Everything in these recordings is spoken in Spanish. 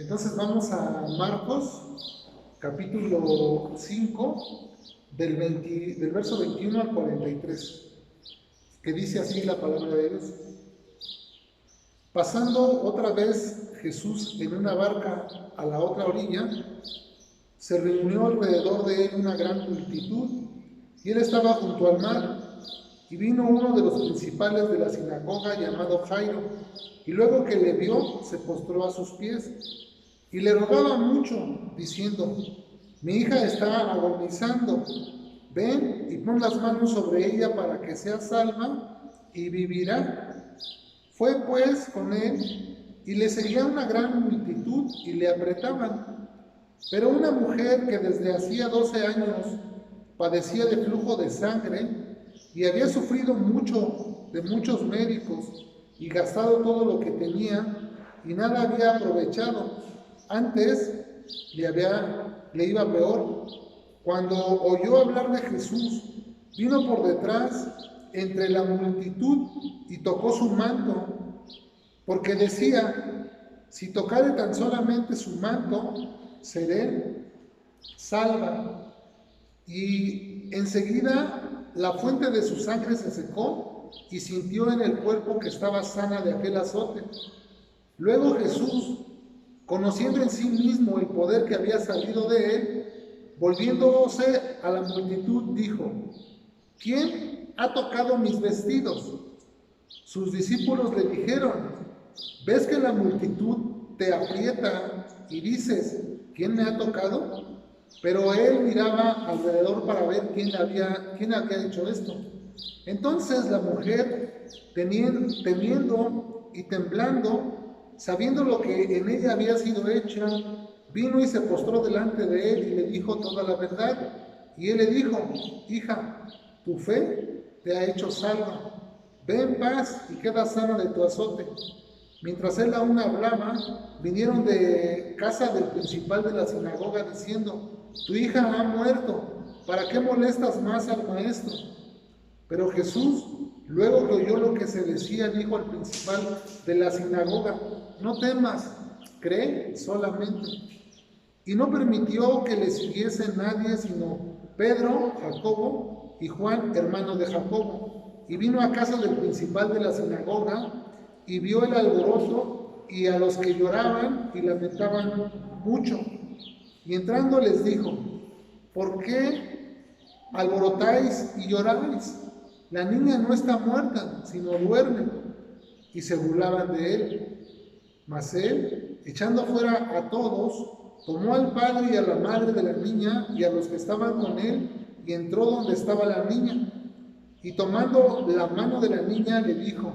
Entonces vamos a Marcos, capítulo 5, del verso 21 al 43, que dice así la palabra de Dios. Pasando otra vez Jesús en una barca a la otra orilla, se reunió alrededor de él una gran multitud, y él estaba junto al mar. Y vino uno de los principales de la sinagoga llamado Jairo, y luego que le vio, se postró a sus pies, y le rogaba mucho, diciendo: mi hija está agonizando, ven y pon las manos sobre ella para que sea salva y vivirá. Fue pues con él, y le seguía una gran multitud y le apretaban. Pero una mujer que desde hacía 12 años padecía de flujo de sangre y había sufrido mucho de muchos médicos y gastado todo lo que tenía y nada había aprovechado, antes le iba peor. Cuando oyó hablar de Jesús, vino por detrás entre la multitud y tocó su manto, porque decía: si tocare tan solamente su manto, seré salva. Y enseguida la fuente de su sangre se secó y sintió en el cuerpo que estaba sana de aquel azote. Luego Jesús, conociendo en sí mismo el poder que había salido de él, volviéndose a la multitud, dijo: ¿quién ha tocado mis vestidos? Sus discípulos le dijeron: ¿ves que la multitud te aprieta y dices: ¿quién me ha tocado? Pero él miraba alrededor para ver quién había hecho esto. Entonces la mujer, temiendo y temblando, sabiendo lo que en ella había sido hecha, vino y se postró delante de él y le dijo toda la verdad. Y él le dijo: hija, tu fe te ha hecho salva. Ve en paz y queda sana de tu azote. Mientras él aún hablaba, vinieron de casa del principal de la sinagoga diciendo: tu hija ha muerto, ¿para qué molestas más al maestro? Pero Jesús, luego que oyó lo que se decía, dijo al principal de la sinagoga: no temas, cree solamente. Y no permitió que le siguiese nadie sino Pedro, Jacobo y Juan, hermano de Jacobo. Y vino a casa del principal de la sinagoga y vio el alboroto y a los que lloraban y lamentaban mucho. Y entrando les dijo: ¿por qué alborotáis y lloráis? La niña no está muerta, sino duerme. Y se burlaban de él. Mas él, echando fuera a todos, tomó al padre y a la madre de la niña y a los que estaban con él, y entró donde estaba la niña. Y tomando la mano de la niña le dijo: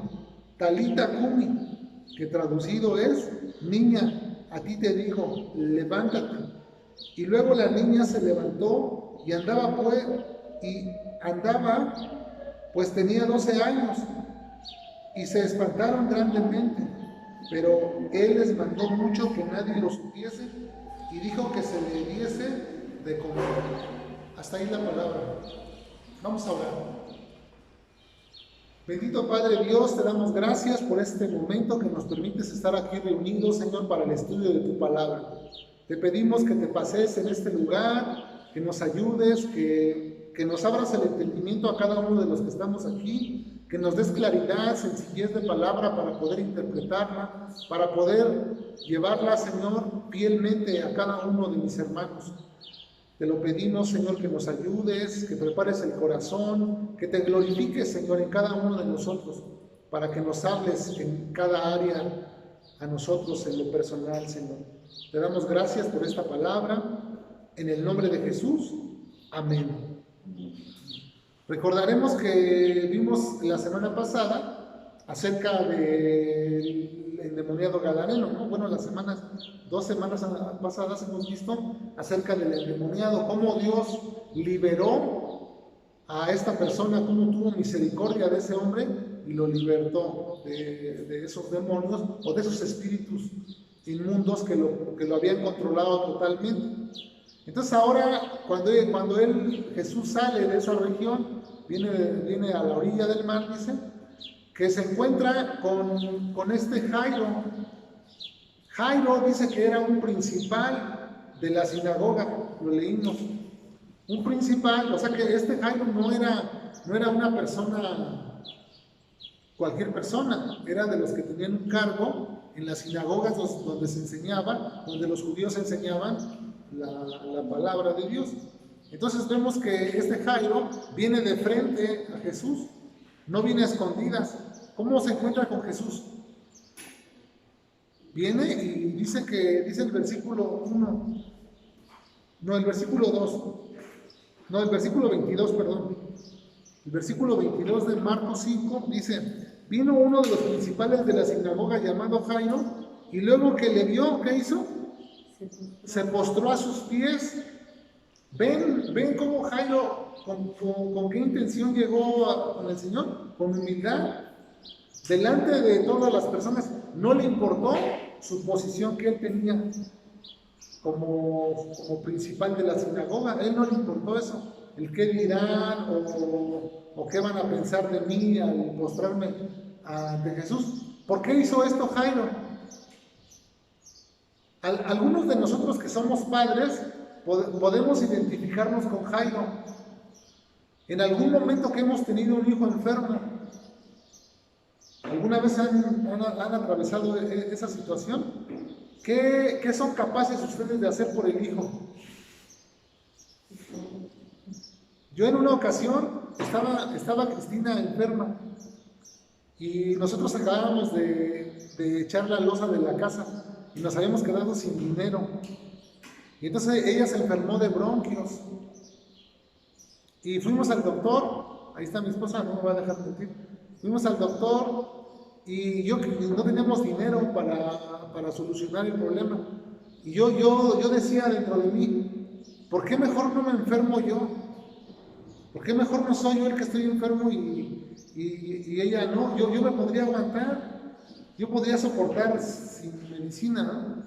Talita cumi, que traducido es: niña, a ti te digo, levántate. Y luego la niña se levantó y andaba, pues tenía 12 años. Y se espantaron grandemente. Pero él les mandó mucho que nadie lo supiese y dijo que se le diese de comer. Hasta ahí la palabra. Vamos a orar. Bendito Padre Dios, te damos gracias por este momento que nos permites estar aquí reunidos, Señor, para el estudio de tu palabra. Te pedimos que te pases en este lugar, que nos ayudes, que nos abras el entendimiento a cada uno de los que estamos aquí, que nos des claridad, sencillez de palabra para poder interpretarla, para poder llevarla, Señor, fielmente a cada uno de mis hermanos. Te lo pedimos, Señor, que nos ayudes, que prepares el corazón, que te glorifiques, Señor, en cada uno de nosotros, para que nos hables en cada área a nosotros en lo personal, Señor. Te damos gracias por esta palabra, en el nombre de Jesús. Amén. Recordaremos que vimos la semana pasada acerca del endemoniado gadareno, ¿no? Bueno, 2 semanas pasadas hemos visto acerca del endemoniado, cómo Dios liberó a esta persona, cómo tuvo misericordia de ese hombre y lo libertó de esos demonios o de esos espíritus inmundos que lo habían controlado totalmente. Entonces ahora, cuando Jesús sale de esa región, viene a la orilla del mar, dice, que se encuentra con este Jairo. Jairo dice que era un principal de la sinagoga, lo leímos. Un principal, o sea que este Jairo no era una persona, cualquier persona, era de los que tenían un cargo en las sinagogas donde se enseñaba, donde los judíos enseñaban la palabra de Dios. Entonces vemos que este Jairo viene de frente a Jesús, no viene a escondidas. ¿Cómo se encuentra con Jesús? Viene y dice el versículo 1, no, el versículo 2, no, el versículo 22, perdón. El versículo 22 de Marcos 5 dice: vino uno de los principales de la sinagoga llamado Jairo, y luego que le vio, ¿qué hizo? Se postró a sus pies. ¿Ven cómo Jairo, con qué intención llegó con el Señor? Con humildad. Delante de todas las personas, no le importó su posición que él tenía como principal de la sinagoga. A él no le importó eso, el qué dirán o qué van a pensar de mí al postrarme ante Jesús. ¿Por qué hizo esto Jairo? Algunos de nosotros que somos padres podemos identificarnos con Jairo. En algún momento que hemos tenido un hijo enfermo, ¿alguna vez han atravesado esa situación? ¿Qué son capaces ustedes de hacer por el hijo? Yo en una ocasión estaba Cristina enferma y nosotros acabábamos de echar la losa de la casa y nos habíamos quedado sin dinero. Y entonces ella se enfermó de bronquios y fuimos al doctor. Ahí está mi esposa, no me va a dejar mentir. Fuimos al doctor y no teníamos dinero para solucionar el problema. Y yo decía dentro de mí, ¿por qué mejor no me enfermo yo? ¿Por qué mejor no soy yo el que estoy enfermo y ella no? Yo me podría aguantar, yo podría soportar sin medicina, ¿no?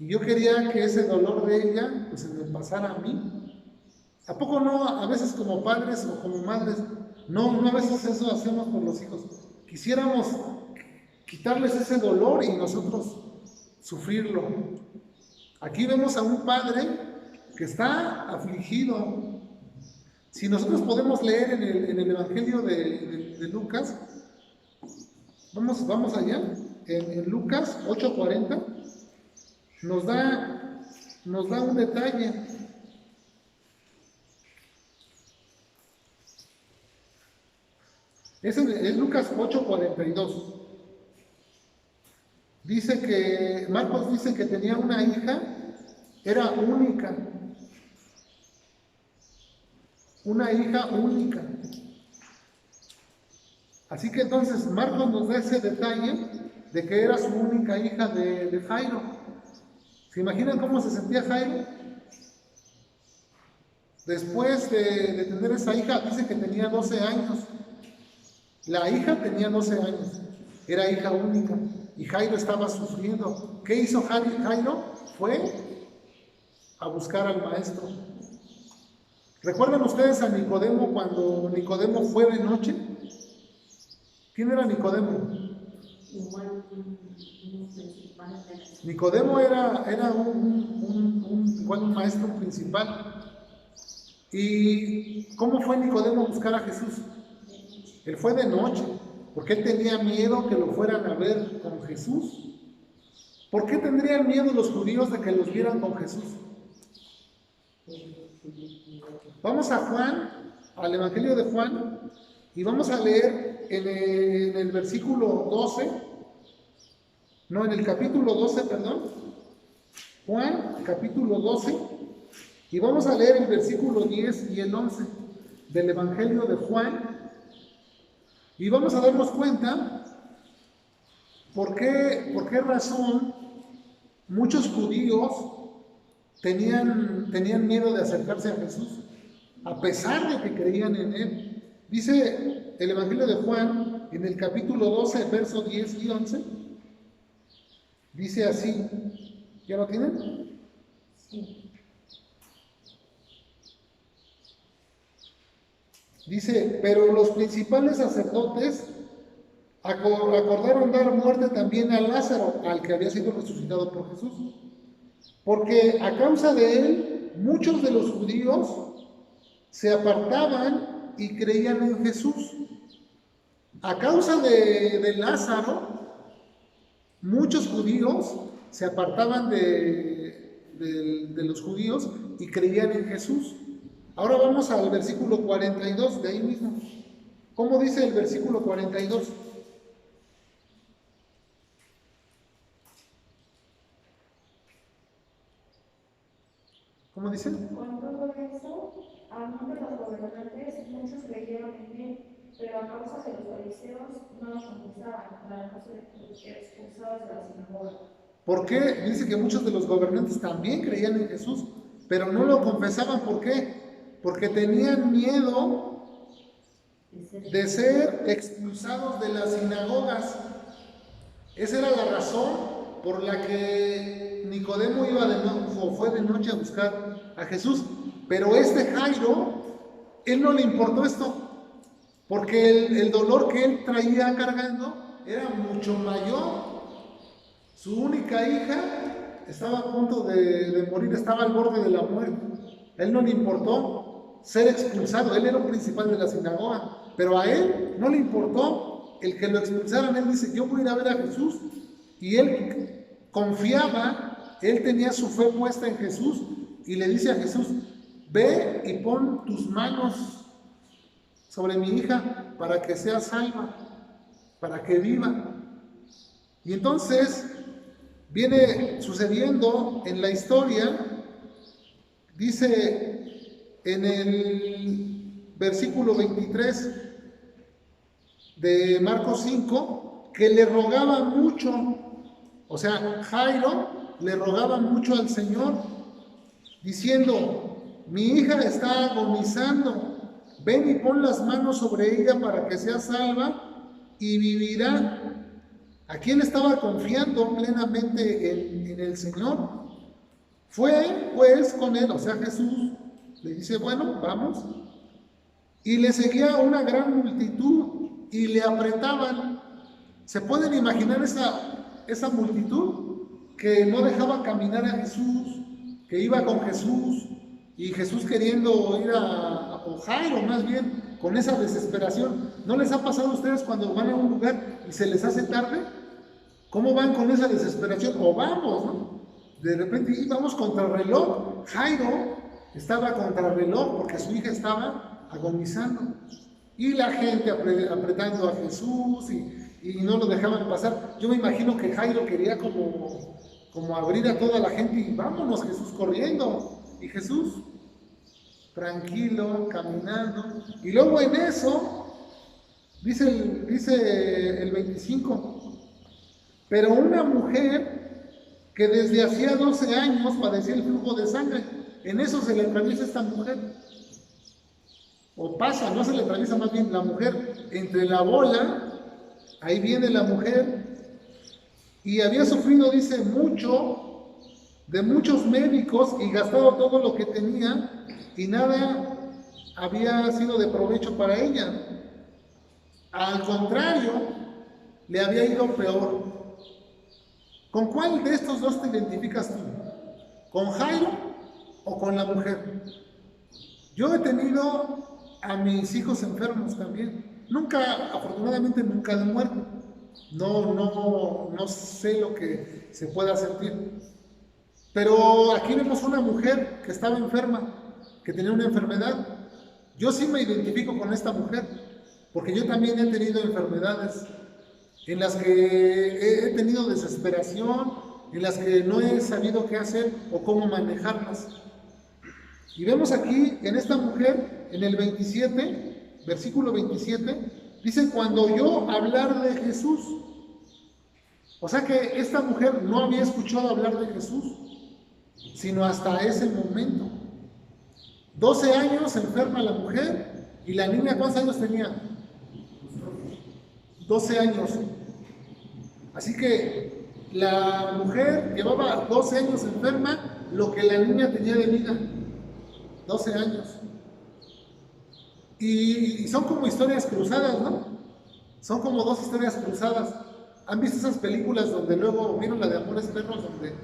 Y yo quería que ese dolor de ella pues se me pasara a mí. ¿A poco no? A veces como padres o como madres, no a veces eso hacemos por los hijos. Quisiéramos quitarles ese dolor y nosotros sufrirlo. Aquí vemos a un padre que está afligido. Si nosotros podemos leer en el Evangelio de Lucas, vamos allá, en Lucas 8:40, nos da un detalle. Es Lucas 8:42. Dice que, Marcos dice que tenía una hija, era única. Una hija única. Así que entonces Marcos nos da ese detalle de que era su única hija de Jairo. ¿Se imaginan cómo se sentía Jairo? Después de tener esa hija, dice que tenía 12 años. La hija tenía 12 años, era hija única y Jairo estaba sufriendo. ¿Qué hizo Jairo? Fue a buscar al maestro. ¿Recuerdan ustedes a Nicodemo cuando Nicodemo fue de noche? ¿Quién era Nicodemo? Nicodemo era un maestro principal. ¿Y cómo fue Nicodemo a buscar a Jesús? Él fue de noche, porque él tenía miedo que lo fueran a ver con Jesús. ¿Por qué tendrían miedo los judíos de que los vieran con Jesús? Vamos a Juan, al Evangelio de Juan, y vamos a leer en el versículo 12, no, en el capítulo 12, perdón, Juan, capítulo 12, y vamos a leer el versículo 10 y el 11 del Evangelio de Juan, y vamos a darnos cuenta por qué razón muchos judíos tenían miedo de acercarse a Jesús, a pesar de que creían en Él. Dice el Evangelio de Juan, en el capítulo 12, versos 10 y 11, dice así, ¿ya lo tienen? Sí. Dice, pero los principales sacerdotes acordaron dar muerte también a Lázaro, al que había sido resucitado por Jesús, porque a causa de él muchos de los judíos se apartaban y creían en Jesús. A causa de Lázaro, muchos judíos se apartaban de los judíos y creían en Jesús. Ahora vamos al versículo 42 de ahí mismo. ¿Cómo dice el versículo 42? ¿Cómo dice? Con todo eso, aún de los gobernantes, muchos creyeron en él, pero a causa de los fariseos no lo confesaban, para no ser expulsados de la sinagoga. ¿Por qué? Dice que muchos de los gobernantes también creían en Jesús, pero no lo confesaban. ¿Por qué? Porque tenían miedo de ser expulsados de las sinagogas. Esa era la razón por la que Nicodemo fue de noche a buscar a Jesús. Pero este Jairo, él no le importó esto, porque el dolor que él traía cargando era mucho mayor. Su única hija estaba a punto de morir, estaba al borde de la muerte. A él no le importó ser expulsado, él era un principal de la sinagoga, pero a él no le importó el que lo expulsaran. Él dice, yo voy a ir a ver a Jesús, y él confiaba, él tenía su fe puesta en Jesús, y le dice a Jesús, ve y pon tus manos sobre mi hija para que sea salva, para que viva. Y entonces viene sucediendo en la historia, dice en el versículo 23 de Marcos 5, que le rogaba mucho, o sea, Jairo le rogaba mucho al Señor, diciendo, mi hija está agonizando, ven y pon las manos sobre ella para que sea salva y vivirá. ¿A quién estaba confiando plenamente en el Señor? Fue pues con él, o sea, Jesús le dice, bueno, vamos. Y le seguía una gran multitud y le apretaban. ¿Se pueden imaginar esa multitud que no dejaba caminar a Jesús, que iba con Jesús, y Jesús queriendo ir o Jairo más bien, con esa desesperación? ¿No les ha pasado a ustedes cuando van a un lugar y se les hace tarde? ¿Cómo van con esa desesperación? O vamos, ¿no? De repente íbamos contra el reloj. Jairo estaba contra el reloj porque su hija estaba agonizando. Y la gente apretando a Jesús y no lo dejaban pasar. Yo me imagino que Jairo quería como abrir a toda la gente y vámonos, Jesús, corriendo. Y Jesús, tranquilo, caminando. Y luego en eso, dice el 25, pero una mujer que desde hacía 12 años padecía el flujo de sangre, en eso se le atraviesa esta mujer. O pasa, no se le atraviesa, más bien la mujer entre la bola, ahí viene la mujer, y había sufrido, dice, mucho, de muchos médicos, y gastado todo lo que tenía, y nada había sido de provecho para ella. Al contrario, le había ido peor. ¿Con cuál de estos dos te identificas tú? ¿Con Jairo o con la mujer? Yo he tenido a mis hijos enfermos también. Nunca, afortunadamente, nunca han muerto. No sé lo que se pueda sentir. Pero aquí vemos una mujer que estaba enferma, que tenía una enfermedad. Yo sí me identifico con esta mujer, porque yo también he tenido enfermedades en las que he tenido desesperación, en las que no he sabido qué hacer o cómo manejarlas. Y vemos aquí en esta mujer, en el 27, versículo 27, dice, cuando oyó hablar de Jesús. O sea que esta mujer no había escuchado hablar de Jesús, sino hasta ese momento. 12 años enferma la mujer, y la niña, ¿cuántos años tenía? 12 años. Así que la mujer llevaba 12 años enferma, lo que la niña tenía de vida. 12 años. Y son como historias cruzadas, ¿no? Son como dos historias cruzadas. ¿Han visto esas películas donde luego vieron la de Amores Perros, donde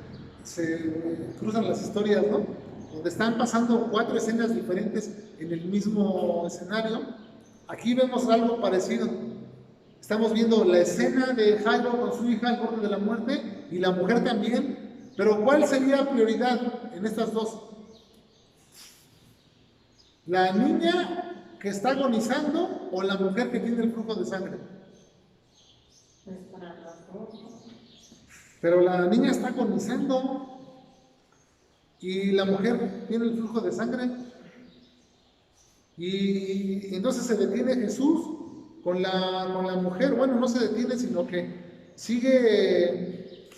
se cruzan las historias, ¿no? Donde están pasando 4 escenas diferentes en el mismo escenario? Aquí vemos algo parecido. Estamos viendo la escena de Jairo con su hija al borde de la muerte y la mujer también. Pero ¿cuál sería prioridad en estas dos? ¿La niña que está agonizando o la mujer que tiene el flujo de sangre? Pues para las dos. Pero la niña está agonizando y la mujer tiene el flujo de sangre. Y entonces se detiene Jesús con la mujer. Bueno, no se detiene, sino que sigue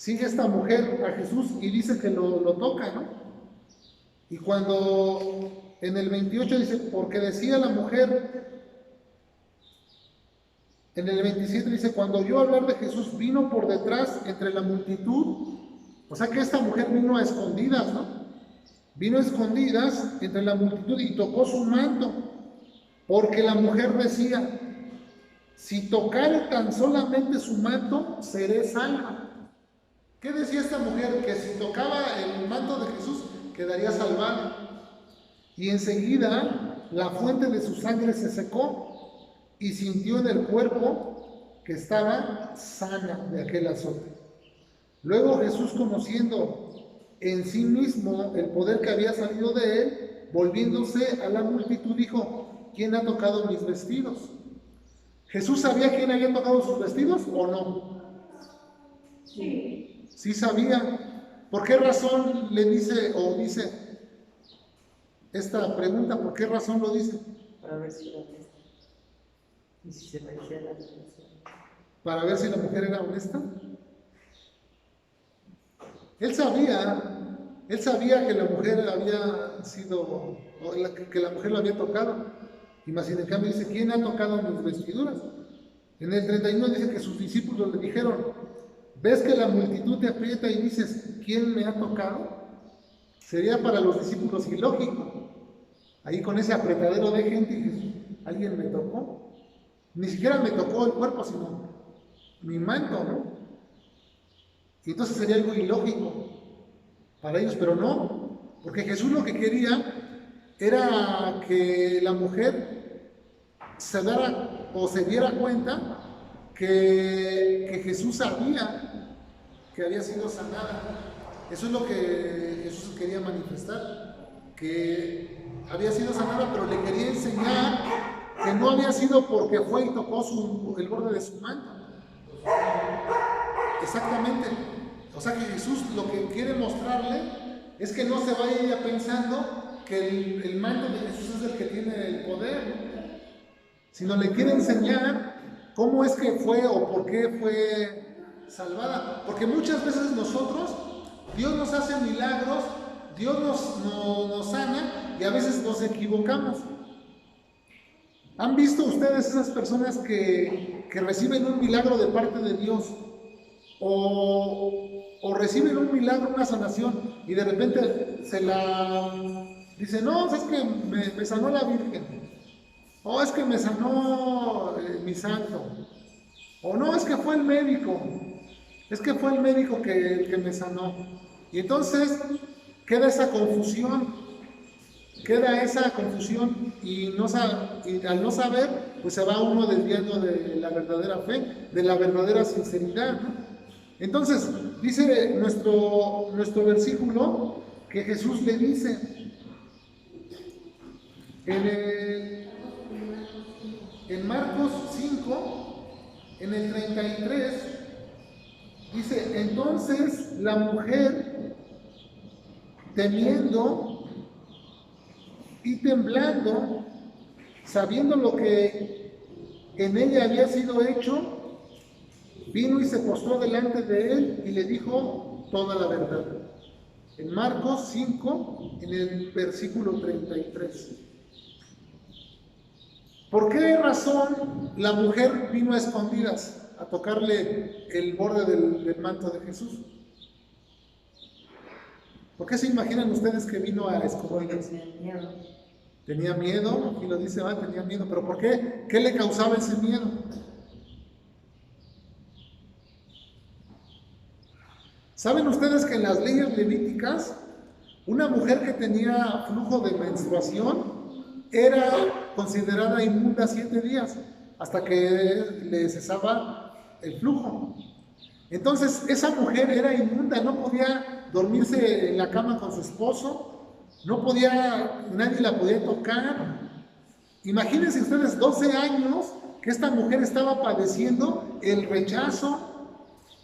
esta mujer a Jesús y dice que lo toca, ¿no? Y cuando en el 28 dice, porque decía la mujer, en el 27 dice, cuando oyó hablar de Jesús, vino por detrás entre la multitud. O sea que esta mujer vino a escondidas, ¿no? Vino a escondidas entre la multitud y tocó su manto, porque la mujer decía, si tocare tan solamente su manto, seré salva. ¿Qué decía esta mujer? Que si tocaba el manto de Jesús, quedaría salvada. Y enseguida la fuente de su sangre se secó y sintió en el cuerpo que estaba sana de aquel azote. Luego Jesús, conociendo en sí mismo el poder que había salido de él, volviéndose a la multitud, dijo, ¿quién ha tocado mis vestidos? ¿Jesús sabía quién había tocado sus vestidos o no? Sí. Sí sabía. ¿Por qué razón le dice esta pregunta? ¿Por qué razón lo dice? Para ver si era honesta. Y si se parecía a la relación. Para ver si la mujer era honesta. Él sabía que la mujer había sido, que la mujer lo había tocado. Y más sin en cambio dice, ¿quién ha tocado mis vestiduras? En el 31 dice que sus discípulos le dijeron, ¿ves que la multitud te aprieta y dices, ¿quién me ha tocado? Sería para los discípulos ilógico. Ahí con ese apretadero de gente, y ¿alguien me tocó? Ni siquiera me tocó el cuerpo, sino mi manto, ¿no? Y entonces sería algo ilógico para ellos, pero no, porque Jesús lo que quería era que la mujer se diera cuenta que Jesús sabía que había sido sanada. Eso es lo que Jesús quería manifestar, que había sido sanada, pero le quería enseñar que no había sido porque fue y tocó el borde de su manto. Exactamente. O sea que Jesús lo que quiere mostrarle es que no se vaya ella pensando que el manto de Jesús es el que tiene el poder, ¿no? Sino le quiere enseñar cómo es que fue o por qué fue salvada. Porque muchas veces nosotros, Dios nos hace milagros, Dios nos sana y a veces nos equivocamos. ¿Han visto ustedes esas personas que reciben un milagro de parte de Dios? O reciben un milagro, una sanación, y de repente dicen, no, es que me sanó la Virgen, o es que me sanó mi santo, o no, es que fue el médico, que me sanó. Y entonces queda esa confusión, y al no saber, pues se va uno desviando de la verdadera fe, de la verdadera sinceridad, ¿no? Entonces, dice nuestro versículo que Jesús le dice en Marcos 5, en el 33, dice, entonces la mujer, temiendo y temblando, sabiendo lo que en ella había sido hecho, vino y se postró delante de él y le dijo toda la verdad. En Marcos 5, en el versículo 33. ¿Por qué razón la mujer vino a escondidas a tocarle el borde del manto de Jesús? ¿Por qué se imaginan ustedes que vino a escondidas? Tenía miedo, aquí lo dice, tenía miedo, pero ¿por qué? ¿Qué le causaba ese miedo? ¿Saben ustedes que en las leyes levíticas, una mujer que tenía flujo de menstruación era considerada inmunda 7 días hasta que le cesaba el flujo? Entonces, esa mujer era inmunda, no podía dormirse en la cama con su esposo, nadie la podía tocar. Imagínense ustedes 12 años que esta mujer estaba padeciendo el rechazo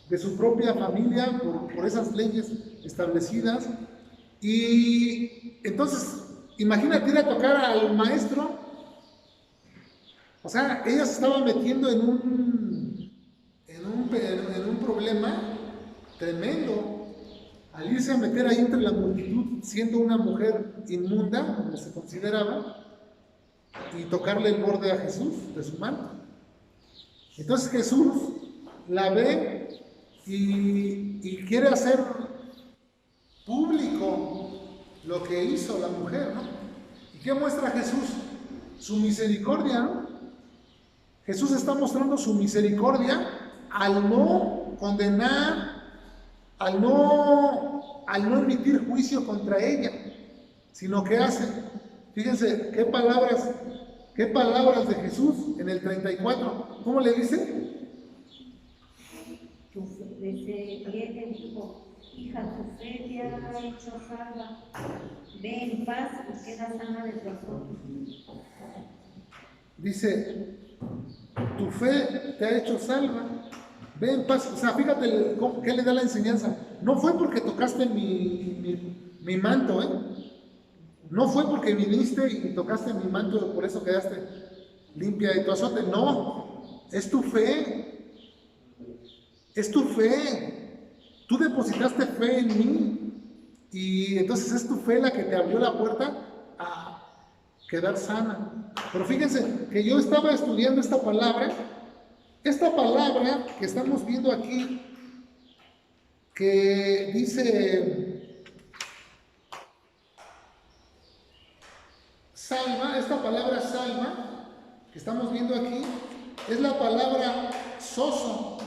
de su propia familia por esas leyes establecidas. Y entonces, imagínate ir a tocar al maestro. O sea, ella se estaba metiendo en un problema tremendo al irse a meter ahí entre la multitud, siendo una mujer inmunda, como se consideraba, y tocarle el borde a Jesús de su manto. Entonces Jesús la ve y quiere hacer público lo que hizo la mujer, ¿no? ¿Y qué muestra Jesús? Su misericordia, ¿no? Jesús está mostrando su misericordia al no condenar, al no emitir juicio contra ella, sino que hace, fíjense qué palabras de Jesús en el 34. ¿Cómo le dice? Y él le dijo: hija, tu fe te ha hecho salva, ve en paz y queda sana de tu azote. Dice, tu fe te ha hecho salva, ve en paz. O sea, fíjate qué le da la enseñanza. No fue porque tocaste mi manto, no fue porque viniste y tocaste mi manto, por eso quedaste limpia de tu azote. No, es tu fe. Es tu fe. Tú depositaste fe en mí. Y entonces es tu fe la que te abrió la puerta a quedar sana. Pero fíjense que yo estaba estudiando esta palabra que estamos viendo aquí, que dice salva. Esta palabra salva que estamos viendo aquí es la palabra soso,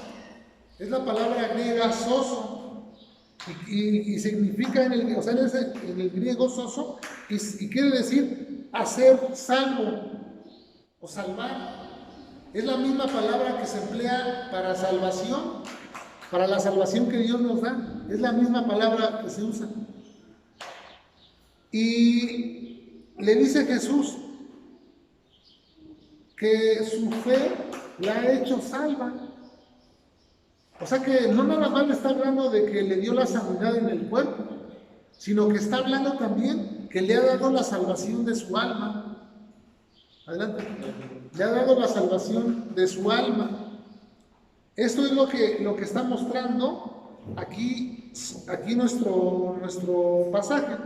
es la palabra griega soso, y significa en el griego soso, y quiere decir hacer salvo o salvar. Es la misma palabra que se emplea para salvación, para la salvación que Dios nos da. Es la misma palabra que se usa. Y le dice Jesús que su fe la ha hecho salva. O sea que no nada más le está hablando de que le dio la sanidad en el cuerpo, sino que está hablando también que le ha dado la salvación de su alma. Adelante. Le ha dado la salvación de su alma. Esto es lo que está mostrando aquí nuestro pasaje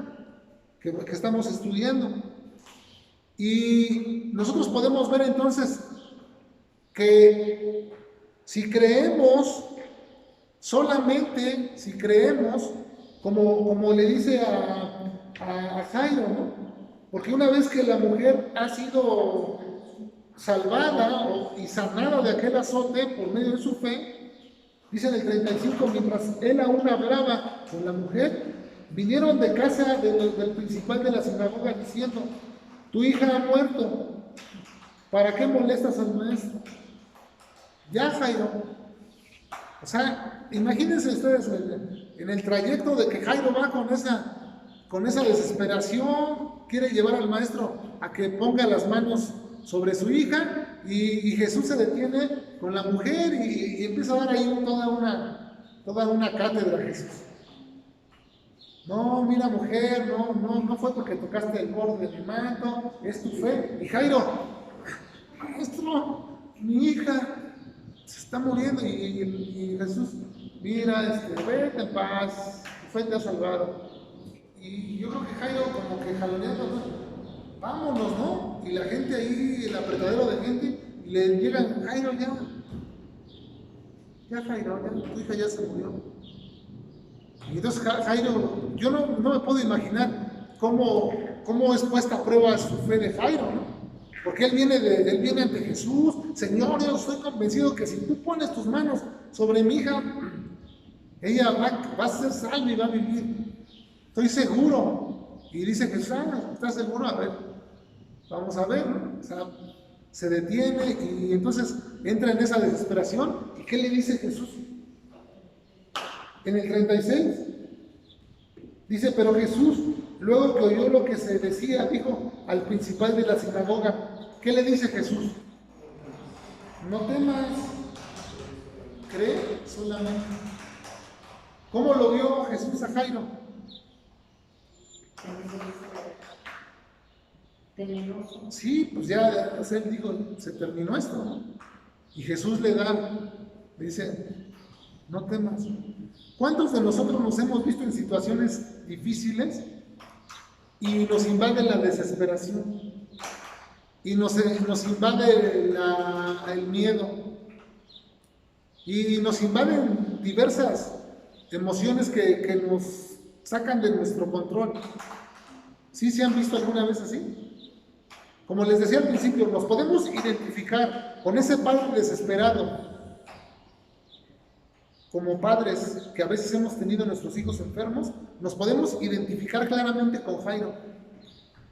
que estamos estudiando. Y nosotros podemos ver entonces que si creemos, solamente si creemos, como le dice a Jairo, ¿no? Porque una vez que la mujer ha sido salvada y sanada de aquel azote por medio de su fe, dice en el 35, mientras él aún hablaba con la mujer, vinieron de casa del principal de la sinagoga diciendo: tu hija ha muerto, ¿para qué molestas al maestro? Ya, Jairo. O sea, imagínense ustedes en el trayecto de que Jairo va con esa desesperación, quiere llevar al maestro a que ponga las manos sobre su hija, y Jesús se detiene con la mujer y empieza a dar ahí toda una cátedra a Jesús. No, mira, mujer, no fue porque tocaste el borde de mi manto, es tu fe. Y Jairo: maestro, mi hija se está muriendo. Y Jesús: mira, vete en paz, tu fe te ha salvado. Y yo creo que Jairo, como que jaloneando, vámonos, ¿no? Y la gente ahí, el apretadero de gente, y le llegan: Jairo, ya Jairo, tu hija ya se murió. Y entonces Jairo, yo no me puedo imaginar cómo es puesta a prueba su fe de Jairo, ¿no? Porque él viene ante Jesús: Señor, yo estoy convencido que si tú pones tus manos sobre mi hija, Ella va a ser salva y va a vivir. Estoy seguro. Y dice Jesús, ¿estás seguro? A ver, vamos a ver, ¿no? O sea, se detiene y entonces entra en esa desesperación. ¿Y qué le dice Jesús? En el 36 dice, pero Jesús, luego que oyó lo que se decía, dijo al principal de la sinagoga, ¿qué le dice Jesús? No temas, cree solamente. ¿Cómo lo vio Jesús a Jairo? Temeroso. Sí, pues ya él dijo, se terminó esto, ¿no? Y Jesús le dice, no temas. ¿Cuántos de nosotros nos hemos visto en situaciones difíciles y nos invade la desesperación? Y nos invade el miedo. Y nos invaden diversas emociones que nos sacan de nuestro control. ¿Sí se han visto alguna vez así? Como les decía al principio, nos podemos identificar con ese padre desesperado. Como padres que a veces hemos tenido a nuestros hijos enfermos, nos podemos identificar claramente con Jairo.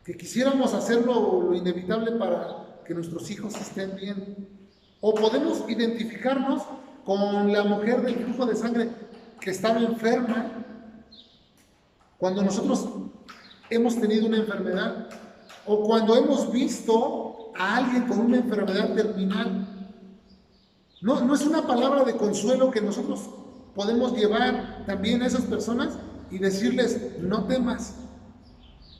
Que quisiéramos hacer lo inevitable para que nuestros hijos estén bien. O podemos identificarnos con la mujer del flujo de sangre que estaba enferma. Cuando nosotros hemos tenido una enfermedad, o cuando hemos visto a alguien con una enfermedad terminal. No es una palabra de consuelo que nosotros podemos llevar también a esas personas y decirles, no temas,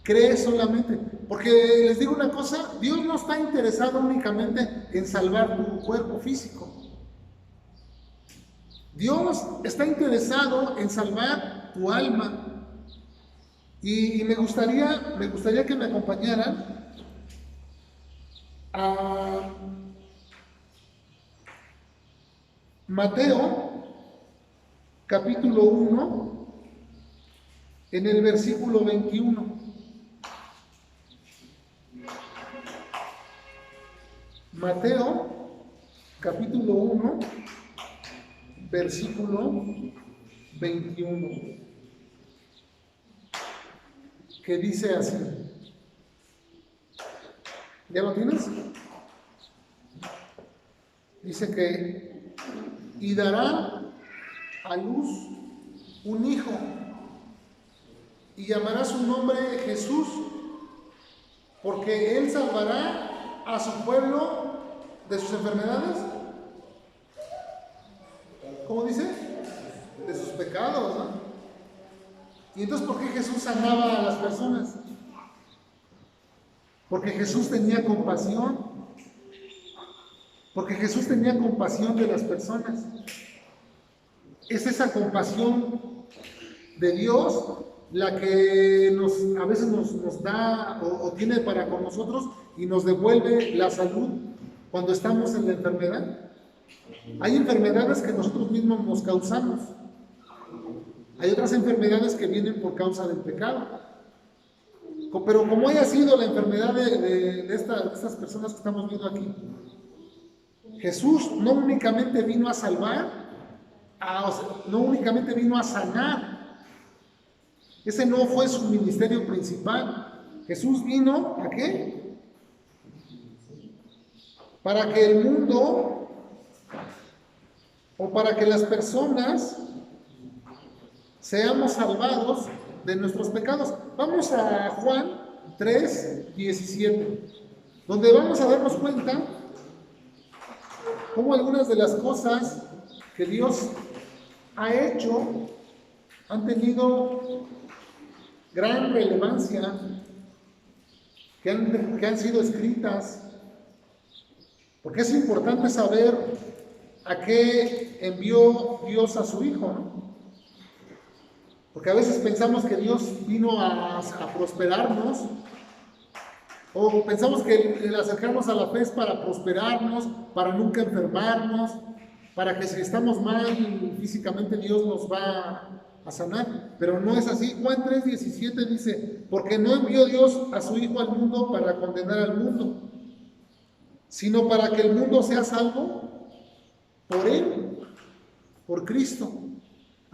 cree solamente. Porque les digo una cosa, Dios no está interesado únicamente en salvar tu cuerpo físico. Dios está interesado en salvar tu alma. Y me gustaría que me acompañaran a Mateo, capítulo 1, en el versículo 21. Mateo, capítulo 1, versículo 21. Que dice así. ¿Ya lo tienes? Dice que y dará a luz un hijo y llamará su nombre Jesús, porque él salvará a su pueblo de sus enfermedades. ¿Cómo dice? De sus pecados, ¿no? Y entonces, ¿por qué Jesús sanaba a las personas? Porque Jesús tenía compasión. Porque Jesús tenía compasión de las personas. Es esa compasión de Dios la que a veces nos da o tiene para con nosotros y nos devuelve la salud cuando estamos en la enfermedad. Hay enfermedades que nosotros mismos nos causamos. Hay otras enfermedades que vienen por causa del pecado. Pero como haya sido la enfermedad de estas personas que estamos viendo aquí, Jesús no únicamente vino a salvar, no únicamente vino a sanar. Ese no fue su ministerio principal. Jesús vino ¿a qué? Para que el mundo, o para que las personas seamos salvados de nuestros pecados. Vamos a Juan 3:17, donde vamos a darnos cuenta cómo algunas de las cosas que Dios ha hecho han tenido gran relevancia, que han sido escritas, porque es importante saber a qué envió Dios a su Hijo, ¿no? Porque a veces pensamos que Dios vino a prosperarnos, o pensamos que el acercarnos a la fe es para prosperarnos, para nunca enfermarnos, para que si estamos mal físicamente Dios nos va a sanar. Pero no es así. Juan 3:17 dice, porque no envió Dios a su Hijo al mundo para condenar al mundo, sino para que el mundo sea salvo por Él, por Cristo.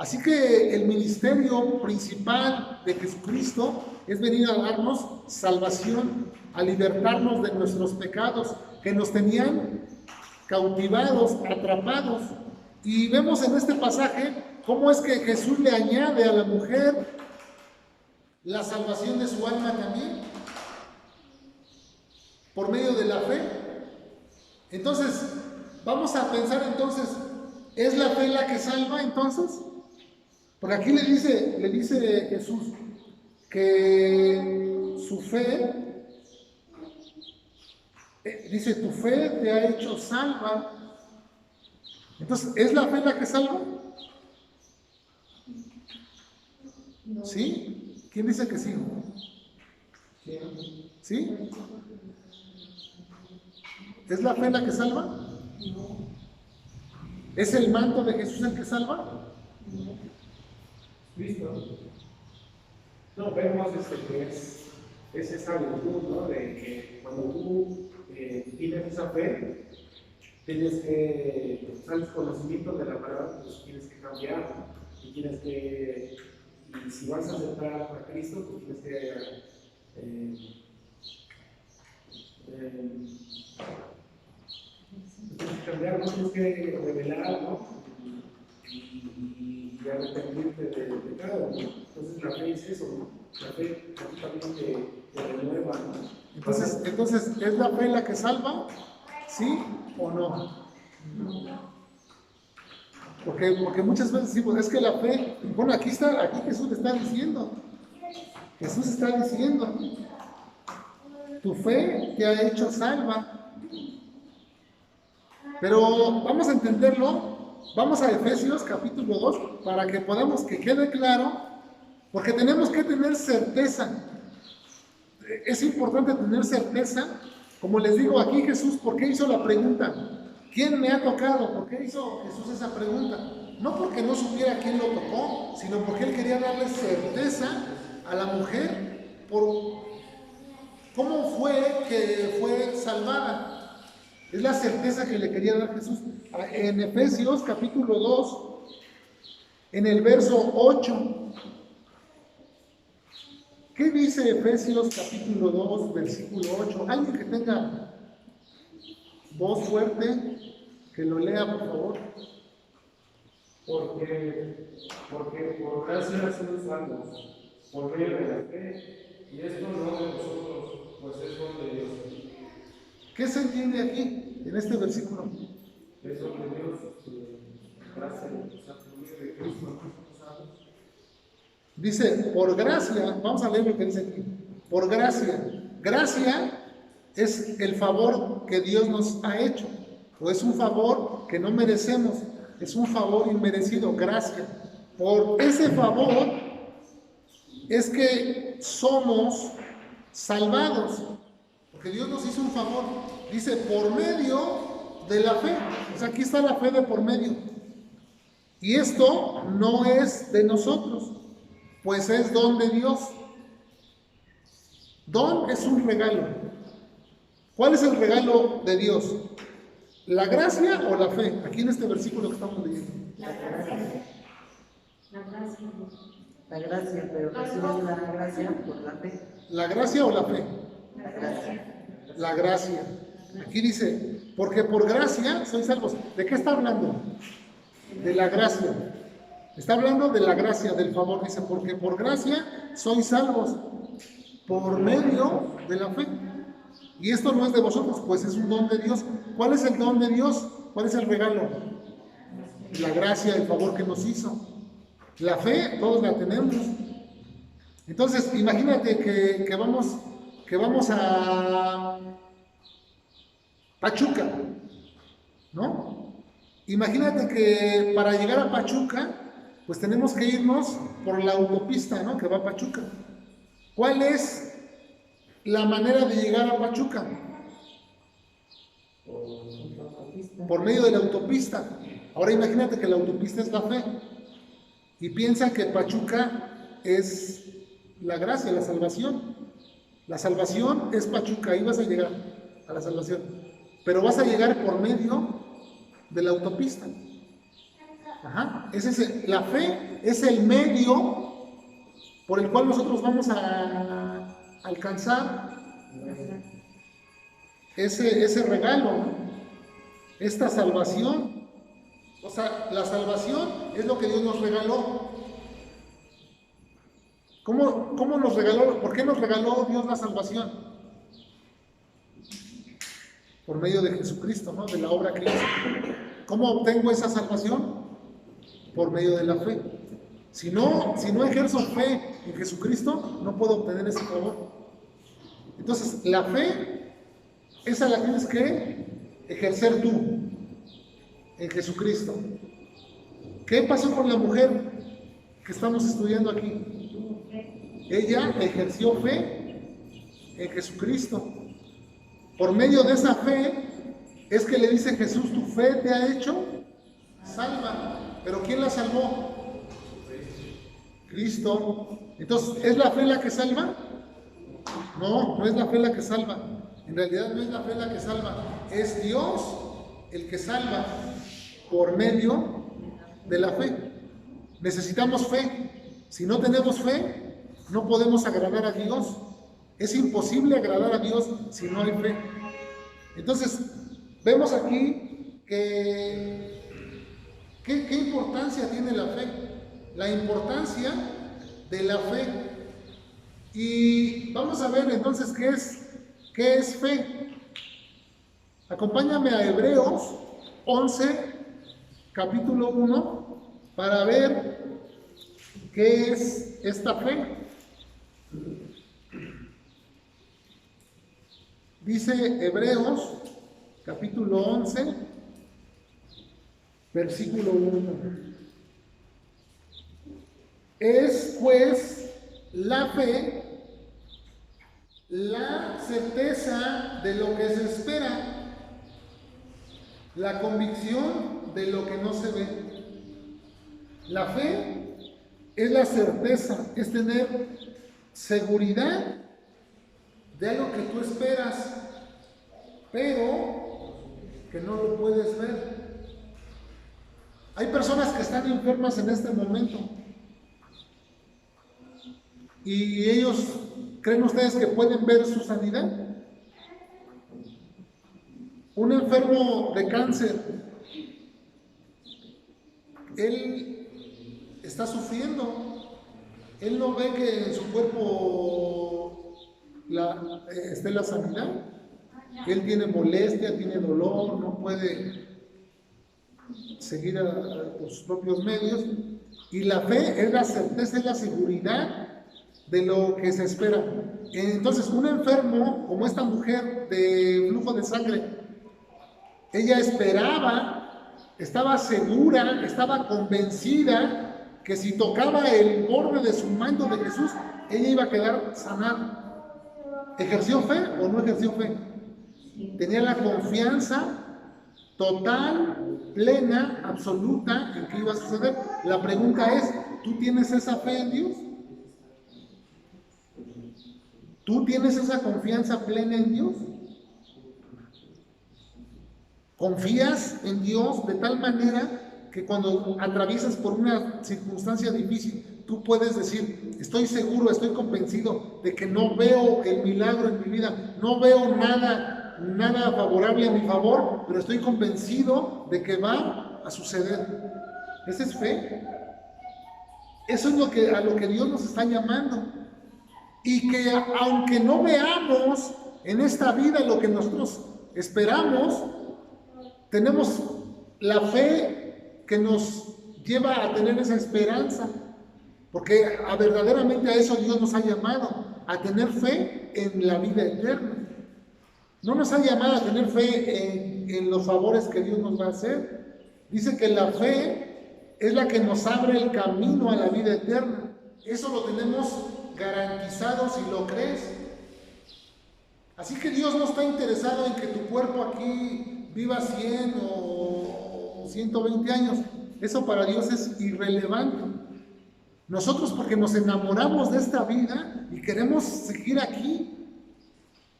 Así que el ministerio principal de Jesucristo es venir a darnos salvación, a libertarnos de nuestros pecados que nos tenían cautivados, atrapados. Y vemos en este pasaje cómo es que Jesús le añade a la mujer la salvación de su alma también, por medio de la fe. Entonces, vamos a pensar entonces, ¿es la fe la que salva entonces? Porque aquí le dice Jesús que su fe, dice, tu fe te ha hecho salva. Entonces, ¿es la fe la que salva? ¿Sí? ¿Quién dice que sí? ¿Sí? ¿Es la fe la que salva? ¿Es el manto de Jesús el que salva? Listo. No, vemos que es esa virtud, ¿no? De que cuando tú tienes esa fe, tienes que, los conocimientos de la palabra, pues tienes que cambiar. Y tienes que, y si vas a aceptar a Cristo, pues tienes que cambiar, ¿no? Tienes que revelar, ¿no? Y arrepentirte del pecado, ¿no? Entonces la fe es eso, ¿no? La fe también te renueva, ¿no? Entonces, ¿es la fe la que salva? ¿Sí o no? Porque muchas veces decimos, es que la fe, bueno, aquí Jesús le está diciendo, Jesús está diciendo, tu fe te ha hecho salva. Pero vamos a entenderlo, vamos a Efesios capítulo 2 para que podamos, que quede claro, porque tenemos que tener certeza. Es importante tener certeza. Como les digo aquí, Jesús, ¿por qué hizo la pregunta? ¿Quién me ha tocado? ¿Por qué hizo Jesús esa pregunta? No porque no supiera quién lo tocó, sino porque él quería darle certeza a la mujer por cómo fue que fue salvada. Es la certeza que le quería dar Jesús. En Efesios capítulo 2, en el verso 8. ¿Qué dice Efesios capítulo 2, versículo 8? Alguien que tenga voz fuerte, que lo lea, por favor. Porque por gracia somos salvos, por medio de la fe, y esto no de nosotros, pues es don de Dios. ¿Qué se entiende aquí, en este versículo? Es don de Dios, gracia de Cristo. Dice, por gracia, vamos a leer lo que dice aquí. Por gracia. Gracia es el favor que Dios nos ha hecho. O es un favor que no merecemos. Es un favor inmerecido. Gracia. Por ese favor es que somos salvados. Porque Dios nos hizo un favor. Dice, por medio de la fe. O sea, aquí está la fe de por medio. Y esto no es de nosotros, pues es don de Dios. Don es un regalo. ¿Cuál es el regalo de Dios? ¿La gracia o la fe? Aquí en este versículo que estamos leyendo. La gracia. La gracia. La gracia, pero recibes la gracia por la fe. ¿La gracia o la fe? La gracia. La gracia. Aquí dice, porque por gracia sois salvos. ¿De qué está hablando? De la gracia. Está hablando de la gracia, del favor. Dice, porque por gracia sois salvos por medio de la fe. Y esto no es de vosotros, pues es un don de Dios. ¿Cuál es el don de Dios? ¿Cuál es el regalo? La gracia, el favor que nos hizo. La fe, todos la tenemos. Entonces, imagínate que vamos a Pachuca, ¿no? Imagínate que para llegar a Pachuca, pues tenemos que irnos por la autopista, ¿no? Que va a Pachuca. ¿Cuál es la manera de llegar a Pachuca? Por medio de la autopista. Ahora imagínate que la autopista es la fe. Y piensa que Pachuca es la gracia, la salvación. La salvación es Pachuca, ahí vas a llegar a la salvación. Pero vas a llegar por medio de la autopista. Ajá, la fe es el medio por el cual nosotros vamos a alcanzar ese regalo, ¿no? Esta salvación. O sea, la salvación es lo que Dios nos regaló. ¿Cómo nos regaló? ¿Por qué nos regaló Dios la salvación? Por medio de Jesucristo, ¿no? De la obra que hizo. ¿Cómo obtengo esa salvación? Por medio de la fe. Si no ejerzo fe en Jesucristo, no puedo obtener ese favor. Entonces, la fe, esa la tienes que ejercer tú en Jesucristo. ¿Qué pasó con la mujer que estamos estudiando aquí? Ella ejerció fe en Jesucristo. Por medio de esa fe es que le dice Jesús, tu fe te ha hecho salva. ¿Pero quién la salvó? Cristo. Entonces, ¿es la fe la que salva? No, no es la fe la que salva. En realidad no es la fe la que salva. Es Dios el que salva por medio de la fe. Necesitamos fe. Si no tenemos fe, no podemos agradar a Dios. Es imposible agradar a Dios si no hay fe. Entonces, vemos aquí que ¿qué importancia tiene la fe? La importancia de la fe. Y vamos a ver entonces qué es fe. Acompáñame a Hebreos 11, capítulo 1, para ver qué es esta fe. Dice Hebreos, capítulo 11, versículo 1. Es pues la fe la certeza de lo que se espera, la convicción de lo que no se ve. La fe es la certeza, es tener seguridad de algo que tú esperas, pero que no lo puedes ver. Hay personas que están enfermas en este momento y ellos, ¿creen ustedes que pueden ver su sanidad? Un enfermo de cáncer, él está sufriendo, él no ve que en su cuerpo esté la sanidad, él tiene molestia, tiene dolor, no puede seguir por sus propios medios, y la fe es la certeza, es la seguridad de lo que se espera. Entonces, un enfermo como esta mujer de flujo de sangre, ella esperaba, estaba segura, estaba convencida que si tocaba el borde de su manto de Jesús, ella iba a quedar sanada. ¿Ejerció fe o no ejerció fe? Tenía la confianza total, plena, absoluta en que iba a suceder. La pregunta es, ¿tú tienes esa fe en Dios? ¿Tú tienes esa confianza plena en Dios? ¿Confías en Dios de tal manera que cuando atraviesas por una circunstancia difícil, tú puedes decir, estoy seguro, estoy convencido de que no veo el milagro en mi vida, no veo nada favorable a mi favor, pero estoy convencido de que va a suceder? Esa es fe. Eso es a lo que Dios nos está llamando. Y que aunque no veamos en esta vida lo que nosotros esperamos, tenemos la fe que nos lleva a tener esa esperanza, porque verdaderamente a eso Dios nos ha llamado, a tener fe en la vida eterna. No nos ha llamado a tener fe en los favores que Dios nos va a hacer. Dice que la fe es la que nos abre el camino a la vida eterna. Eso lo tenemos garantizado si lo crees. Así que Dios no está interesado en que tu cuerpo aquí viva 100 o 120 años. Eso para Dios es irrelevante. Nosotros, porque nos enamoramos de esta vida y queremos seguir aquí,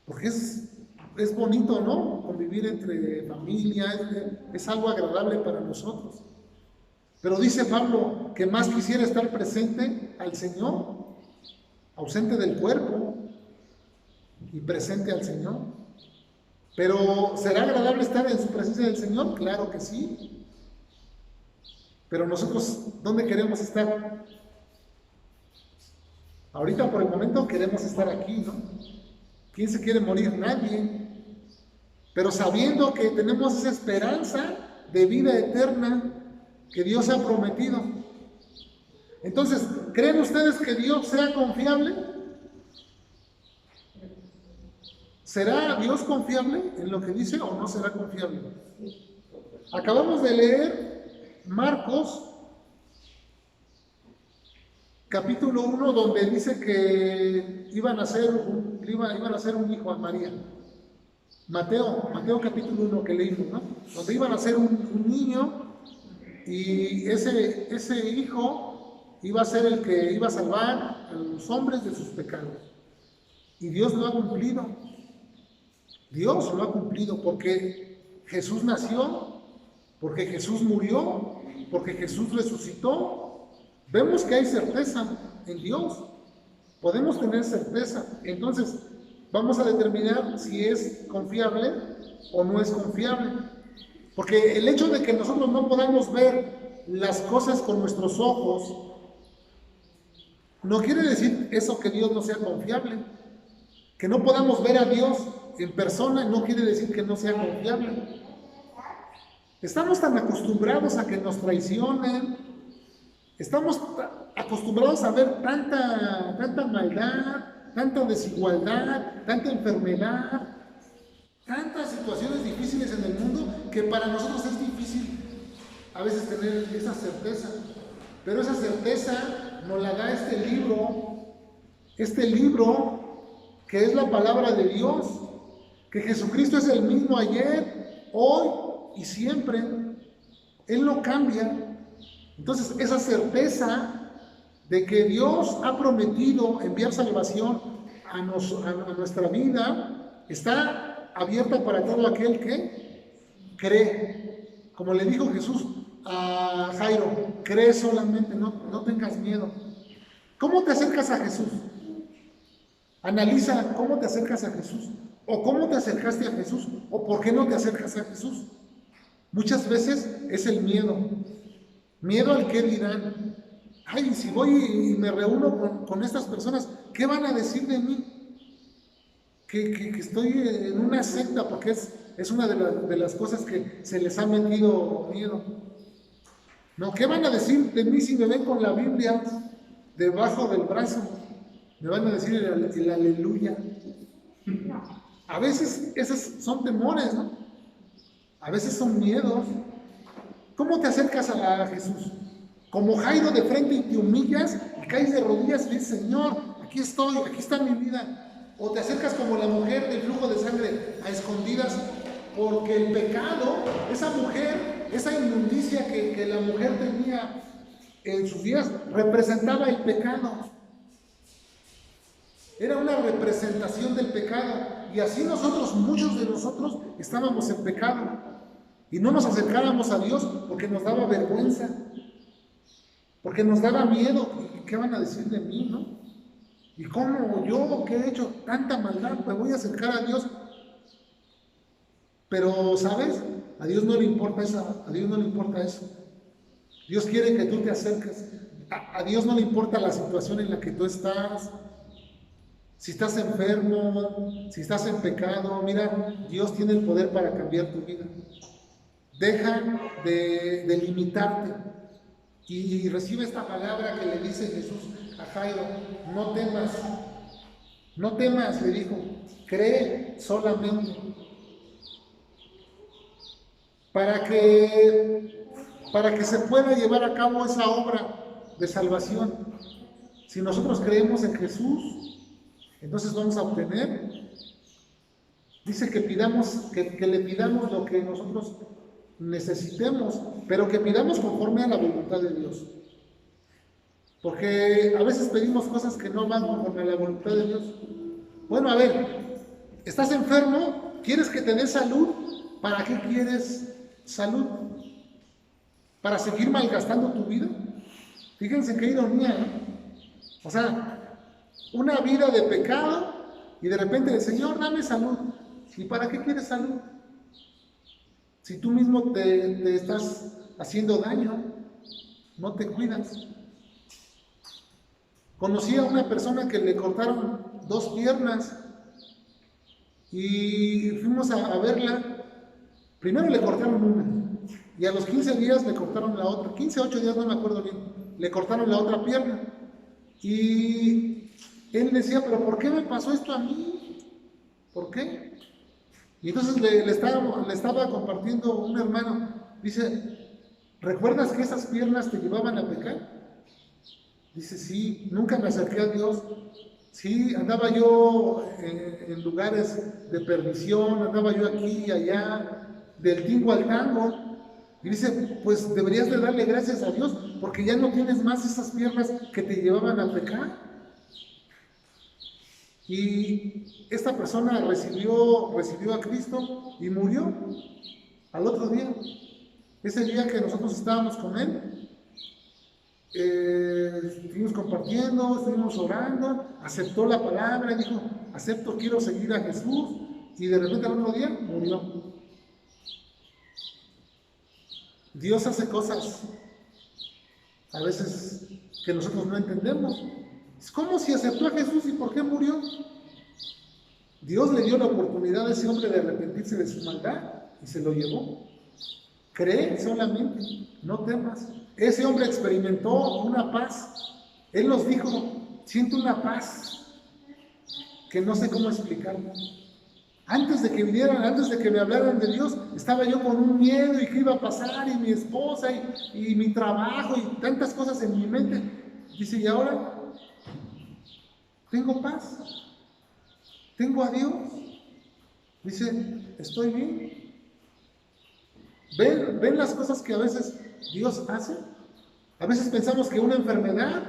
porque es bonito, ¿no? Convivir entre familia, es algo agradable para nosotros. Pero dice Pablo que más quisiera estar presente al Señor, ausente del cuerpo y presente al Señor. Pero ¿será agradable estar en su presencia del Señor? Claro que sí. Pero nosotros, ¿dónde queremos estar? Ahorita por el momento queremos estar aquí, ¿no? ¿Quién se quiere morir? Nadie. Pero sabiendo que tenemos esa esperanza de vida eterna que Dios ha prometido. Entonces, ¿creen ustedes que Dios sea confiable? ¿Será Dios confiable en lo que dice o no será confiable? Acabamos de leer Marcos capítulo 1, donde dice que iban a hacer un hijo a María. Mateo capítulo 1 que leímos, ¿no? Donde iban a hacer un niño y ese hijo iba a ser el que iba a salvar a los hombres de sus pecados. Y Dios lo ha cumplido. Dios lo ha cumplido porque Jesús nació, porque Jesús murió, porque Jesús resucitó. Vemos que hay certeza en Dios. Podemos tener certeza. Entonces, vamos a determinar si es confiable o no es confiable. Porque el hecho de que nosotros no podamos ver las cosas con nuestros ojos no quiere decir eso que Dios no sea confiable. Que no podamos ver a Dios en persona no quiere decir que no sea confiable. Estamos tan acostumbrados a que nos traicionen, estamos acostumbrados a ver tanta maldad, tanta desigualdad, tanta enfermedad, tantas situaciones difíciles en el mundo que para nosotros es difícil a veces tener esa certeza. Pero esa certeza nos la da este libro que es la palabra de Dios, que Jesucristo es el mismo ayer, hoy y siempre. Él no cambia. Entonces esa certeza de que Dios ha prometido enviar salvación a nuestra vida está abierta para todo aquel que cree. Como le dijo Jesús a Jairo, cree solamente, no tengas miedo. ¿Cómo te acercas a Jesús? Analiza cómo te acercas a Jesús, o cómo te acercaste a Jesús, o por qué no te acercas a Jesús. Muchas veces es el miedo al qué dirán. Ay, si voy y me reúno con estas personas, ¿qué van a decir de mí? Que estoy en una secta, porque es una de las cosas que se les ha metido miedo. No, ¿qué van a decir de mí si me ven con la Biblia debajo del brazo? Me van a decir el aleluya. A veces esos son temores, ¿no? A veces son miedos. ¿Cómo te acercas a Jesús? Como Jairo, de frente, y te humillas y caes de rodillas y dices, Señor, aquí estoy, aquí está mi vida. O te acercas como la mujer del flujo de sangre a escondidas, porque el pecado, esa mujer, esa inmundicia que la mujer tenía en sus días, representaba el pecado. Era una representación del pecado. Y así muchos de nosotros, estábamos en pecado. Y no nos acercábamos a Dios porque nos daba vergüenza. Porque nos daba miedo. ¿Qué van a decir de mí, no? ¿Y cómo yo, que he hecho tanta maldad, me voy a acercar a Dios? Pero, ¿sabes? A Dios no le importa eso. A Dios no le importa eso. Dios quiere que tú te acerques. A Dios no le importa la situación en la que tú estás. Si estás enfermo, si estás en pecado, mira, Dios tiene el poder para cambiar tu vida. Deja de limitarte y recibe esta palabra que le dice Jesús a Jairo: no temas, le dijo, cree solamente. Para que se pueda llevar a cabo esa obra de salvación. Si nosotros creemos en Jesús, entonces vamos a obtener. Dice que le pidamos lo que nosotros necesitemos, pero que pidamos conforme a la voluntad de Dios. Porque a veces pedimos cosas que no van conforme a la voluntad de Dios. Bueno, a ver, ¿estás enfermo? ¿Quieres que te dé salud? ¿Para qué quieres salud? para seguir malgastando tu vida. Fíjense qué ironía, ¿no? O sea, una vida de pecado y de repente el Señor, dame salud. ¿Y para qué quieres salud? Si tú mismo te estás haciendo daño, no te cuidas. Conocí a una persona que le cortaron 2 piernas y fuimos a verla. Primero le cortaron una y a los 15 días le cortaron la otra. 15, 8 días, no me acuerdo bien. Le cortaron la otra pierna. Y él decía, pero ¿por qué me pasó esto a mí? ¿Por qué? Y entonces le estaba compartiendo un hermano. Dice, ¿recuerdas que esas piernas te llevaban a pecar? Dice, sí, nunca me acerqué a Dios. Sí, andaba yo en lugares de perdición, andaba yo aquí y allá, del tingo al tango. Y dice, pues deberías de darle gracias a Dios, porque ya no tienes más esas piernas que te llevaban a pecar. Y esta persona recibió a Cristo y murió al otro día. Ese día que nosotros estábamos con él, estuvimos compartiendo, estuvimos orando, aceptó la palabra y dijo, acepto, quiero seguir a Jesús, y de repente al otro día murió. Dios hace cosas a veces que nosotros no entendemos. Es como si aceptó a Jesús y ¿por qué murió? Dios le dio la oportunidad a ese hombre de arrepentirse de su maldad y se lo llevó. Cree solamente, no temas. Ese hombre experimentó una paz. Él nos dijo, siento una paz que no sé cómo explicarlo. Antes de que vinieran, antes de que me hablaran de Dios, estaba yo con un miedo y qué iba a pasar, y mi esposa, y mi trabajo, y tantas cosas en mi mente. Dice, y ahora tengo paz, tengo a Dios. Dice, estoy bien. ¿Ven las cosas que a veces Dios hace? A veces pensamos que una enfermedad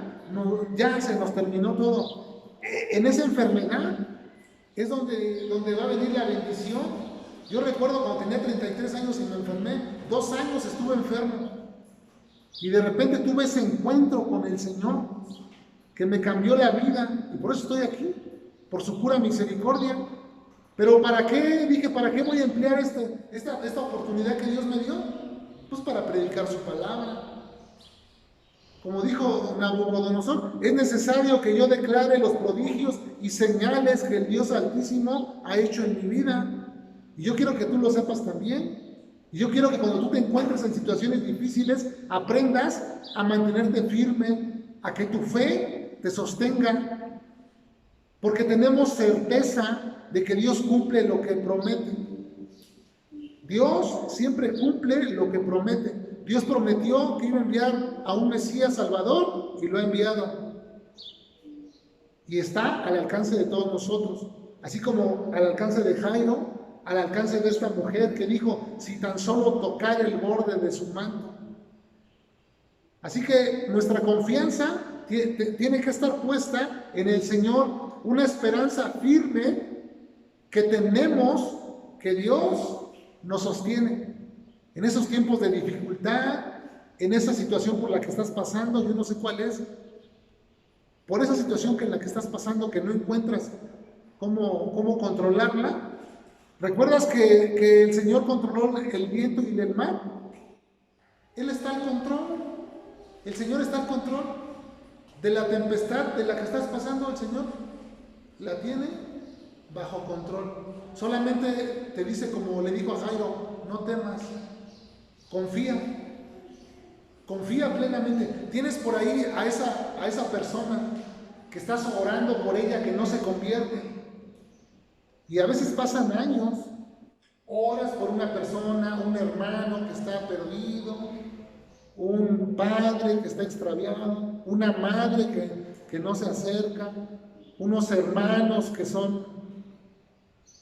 ya se nos terminó todo. En esa enfermedad es donde va a venir la bendición. Yo recuerdo cuando tenía 33 años y me enfermé, 2 años estuve enfermo. Y de repente tuve ese encuentro con el Señor que me cambió la vida. Y por eso estoy aquí, por su pura misericordia. Pero ¿para qué? Dije, ¿para qué voy a emplear esta oportunidad que Dios me dio? Pues para predicar su palabra. Como dijo Nabucodonosor, es necesario que yo declare los prodigios y señales que el Dios Altísimo ha hecho en mi vida. Y yo quiero que tú lo sepas también. Y yo quiero que cuando tú te encuentres en situaciones difíciles, aprendas a mantenerte firme, a que tu fe te sostenga. Porque tenemos certeza de que Dios cumple lo que promete. Dios siempre cumple lo que promete. Dios prometió que iba a enviar a un Mesías Salvador y lo ha enviado. Y está al alcance de todos nosotros. Así como al alcance de Jairo, al alcance de esta mujer que dijo, si tan solo tocar el borde de su manto. Así que nuestra confianza tiene que estar puesta en el Señor, una esperanza firme que tenemos que Dios nos sostiene. En esos tiempos de dificultad, en esa situación por la que estás pasando, yo no sé cuál es, por esa situación en la que estás pasando, que no encuentras cómo controlarla. ¿Recuerdas que el Señor controló el viento y el mar? Él está al control. El Señor está al control de la tempestad de la que estás pasando. El Señor la tiene bajo control. Solamente te dice, como le dijo a Jairo, no temas, confía plenamente. Tienes por ahí a esa persona que estás orando por ella, que no se convierte. Y a veces pasan años, oras por una persona, un hermano que está perdido, un padre que está extraviado, una madre que no se acerca, unos hermanos que son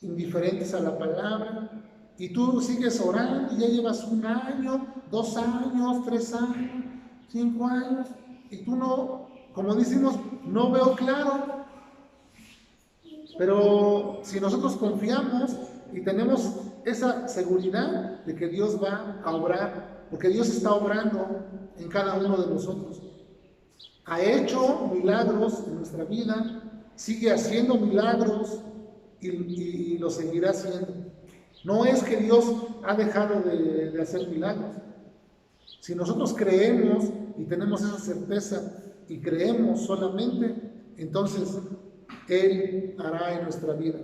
indiferentes a la palabra, y tú sigues orando y ya llevas 1 año, 2 años, 3 años, 5 años, y tú no, como decimos, no veo claro. Pero si nosotros confiamos y tenemos esa seguridad de que Dios va a obrar porque Dios está obrando en cada uno de nosotros. Ha hecho milagros en nuestra vida, sigue haciendo milagros y lo seguirá haciendo. No es que Dios ha dejado de hacer milagros. Si nosotros creemos y tenemos esa certeza y creemos solamente, entonces Él hará en nuestra vida.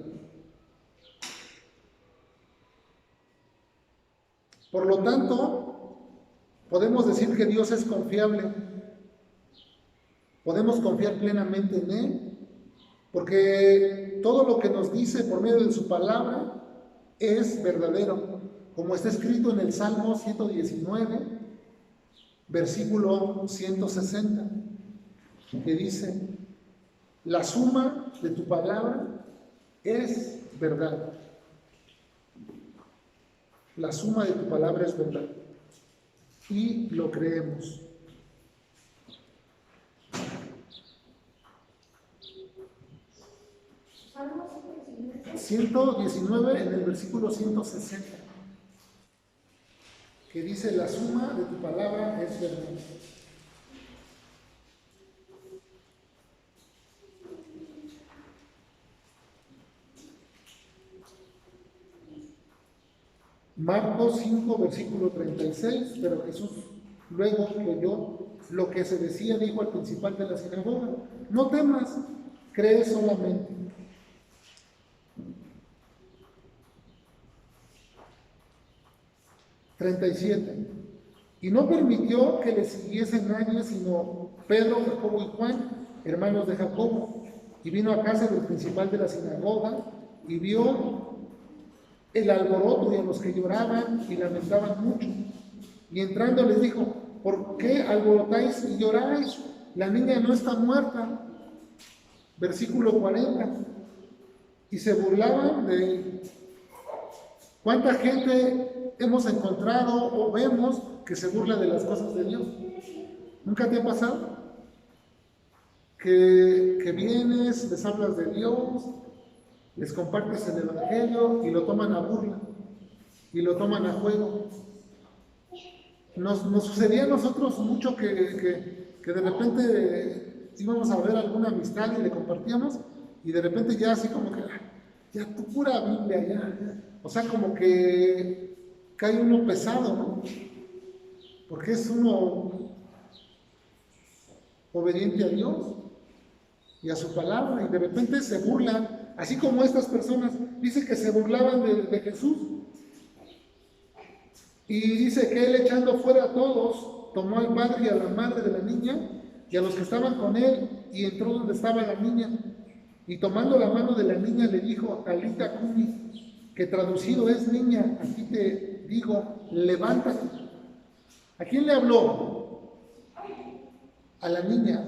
Por lo tanto, podemos decir que Dios es confiable. Podemos confiar plenamente en Él, porque todo lo que nos dice por medio de su palabra es verdadero, como está escrito en el Salmo 119, versículo 160, que dice: la suma de tu palabra es verdad. La suma de tu palabra es verdad. Y lo creemos. Salmo 119. 119 en el versículo 160, que dice: la suma de tu palabra es verdad. Marcos 5, versículo 36, pero Jesús luego oyó lo que se decía, dijo al principal de la sinagoga: no temas, cree solamente. Y no permitió que le siguiesen nadie sino Pedro, Jacobo y Juan, hermanos de Jacobo. Y vino a casa del principal de la sinagoga y vio el alboroto y a los que lloraban y lamentaban mucho. Y entrando les dijo: ¿por qué alborotáis y lloráis? La niña no está muerta. Versículo 40. Y se burlaban de él. ¿Cuánta gente hemos encontrado o vemos que se burla de las cosas de Dios? ¿Nunca te ha pasado? Que vienes, les hablas de Dios, les compartes el evangelio y lo toman a burla y lo toman a juego. Nos sucedía a nosotros mucho que de repente íbamos a ver alguna amistad y le compartíamos, y de repente ya así como que ya tu pura Biblia, ya. O sea, como que cae uno pesado, ¿no? Porque es uno obediente a Dios y a su palabra, y de repente se burlan, así como estas personas, dice que se burlaban de Jesús. Y dice que él, echando fuera a todos, tomó al padre y a la madre de la niña y a los que estaban con él, y entró donde estaba la niña. Y tomando la mano de la niña le dijo: Talita cumi, que traducido es: niña, aquí te digo, levántate. ¿A quién le habló? A la niña.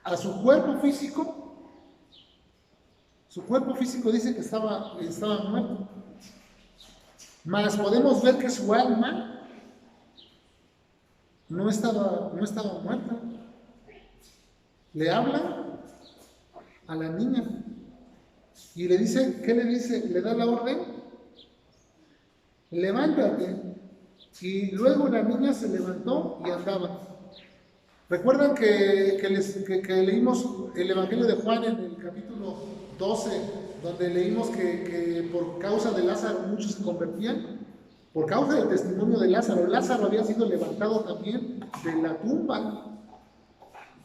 A su cuerpo físico. Su cuerpo físico dice que estaba muerto. Mas podemos ver que su alma no estaba muerta. Le habla a la niña y le dice, ¿qué le dice? Le da la orden: levántate. Y luego la niña se levantó y andaba. ¿Recuerdan que leímos el Evangelio de Juan en el capítulo 12, donde leímos que por causa de Lázaro muchos se convertían? Por causa del testimonio de Lázaro. Lázaro había sido levantado también de la tumba.